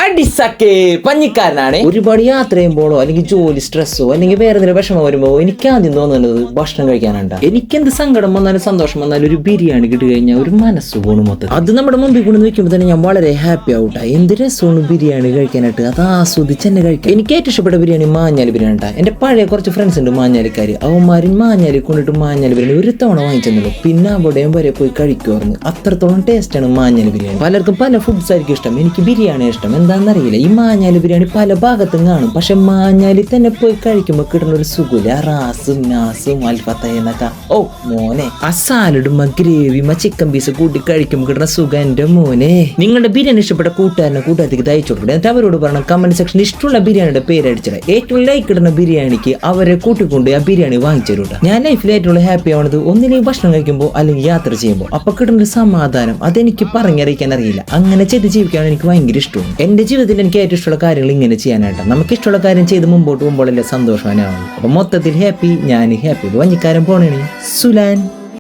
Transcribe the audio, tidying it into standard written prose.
അടിസക്കെ പഞ്ഞിക്കാരനാണ്. ഒരുപാട് യാത്ര ചെയ്യുമ്പോഴോ അല്ലെങ്കിൽ ജോലി സ്ട്രെസ്സോ അല്ലെങ്കിൽ വേറെ എന്തെങ്കിലും വിഷമം വരുമ്പോ എനിക്ക് ആദ്യം തോന്നുന്നത് ഭക്ഷണം കഴിക്കാനാണ്. എനിക്ക് എന്ത് സങ്കടം വന്നാലും സന്തോഷം വന്നാലും ഒരു ബിരിയാണി കിട്ടി കഴിഞ്ഞാൽ ഒരു മനസ്സ് പോണു മൊത്തം. അത് നമ്മുടെ മുമ്പിൽ കൊണ്ട് നിൽക്കുമ്പോൾ തന്നെ ഞാൻ വളരെ ഹാപ്പി ആവട്ടെ. എന്ത് രസമാണ് ബിരിയാണി കഴിക്കാനായിട്ട്, അത് ആസ്വദിച്ച് തന്നെ കഴിക്കാം. എനിക്ക് ഏറ്റവും ഇഷ്ടപ്പെട്ട ബിരിയാണി മാഞ്ഞാലി ബിരിയാണി ഉണ്ടാ. എന്റെ പഴയ കുറച്ച് ഫ്രണ്ട്സ് ഉണ്ട് മാഞ്ഞാലിക്കാര്. അവന്മാരും മാഞ്ഞാലി കൊണ്ടിട്ട് മാഞ്ഞാലി ബിരിയാണി ഒരു തവണ വാങ്ങിച്ചെന്നുള്ളൂ. പിന്നെ അവിടെയും വരെ പോയി കഴിക്കുമായിരുന്നു. അത്രത്തോളം ടേസ്റ്റ് ആണ് മാഞ്ഞാലി ബിരിയാണി. പലർക്കും പല ഫുഡ്സ് ആയിരിക്കും ഇഷ്ടം. എനിക്ക് ബിരിയാണി ഇഷ്ടം. എന്താണെന്നറിയില്ല, ഈ മാഞ്ഞാലി ബിരിയാണി പല ഭാഗത്തും കാണും. പക്ഷെ മാഞ്ഞാലി തന്നെ പോയി കഴിക്കുമ്പോൾ കിട്ടുന്ന ഒരു സുഖമില്ല. റാസും നാസും അൽഫത്തന്നൊക്കെ ഓ മോനെ, ആ സാലഡും ആ ഗ്രേവിയും ആ ചിക്കൻ പീസ് കൂട്ടി കഴിക്കുമ്പോൾ കിട്ടുന്ന സുഖം എന്റെ മോനെ. നിങ്ങളുടെ ബിരിയാണി ഇഷ്ടപ്പെട്ട കൂട്ടുകാരത്തേക്ക് തയ്ച്ചു കൊടുക്കുക. എന്നിട്ട് അവരോട് പറഞ്ഞ കമന്റ് സെക്ഷനിൽ ഇഷ്ടമുള്ള ബിരിയാണിയുടെ പേര് അടിച്ചിട. ഏറ്റവും ലൈക്ക് ഇടുന്ന ബിരിയാണിക്ക് അവരെ കൂട്ടിക്കൊണ്ട് ആ ബിരിയാണി വാങ്ങിച്ചു തരൂട്ട. ഞാൻ ലൈഫിൽ ഏറ്റവും ഹാപ്പി ആവണത് ഒന്നിലേക്ക് ഭക്ഷണം കഴിക്കുമ്പോൾ അല്ലെങ്കിൽ യാത്ര ചെയ്യുമ്പോൾ. അപ്പൊ കിട്ടുന്ന ഒരു സമാധാനം അതെനിക്ക് പറഞ്ഞറിയിക്കാൻ അറിയില്ല. അങ്ങനെ ചെയ്ത് ജീവിക്കാൻ എനിക്ക് ഭയങ്കര ഇഷ്ടമാണ്. എന്റെ ജീവിതത്തിൽ എനിക്ക് ഏറ്റവും ഇഷ്ടമുള്ള കാര്യങ്ങൾ ഇങ്ങനെ ചെയ്യാനായിട്ടാണ്. നമുക്ക് ഇഷ്ടമുള്ള കാര്യം ചെയ്ത് മുമ്പോട്ട് പോകുമ്പോഴല്ലേ സന്തോഷവാനാവുള്ളൂ. അപ്പൊ മൊത്തത്തിൽ ഹാപ്പി, ഞാൻ ഹാപ്പി. വഞ്ഞിക്കാരൻ പോണേ സുലാൻ.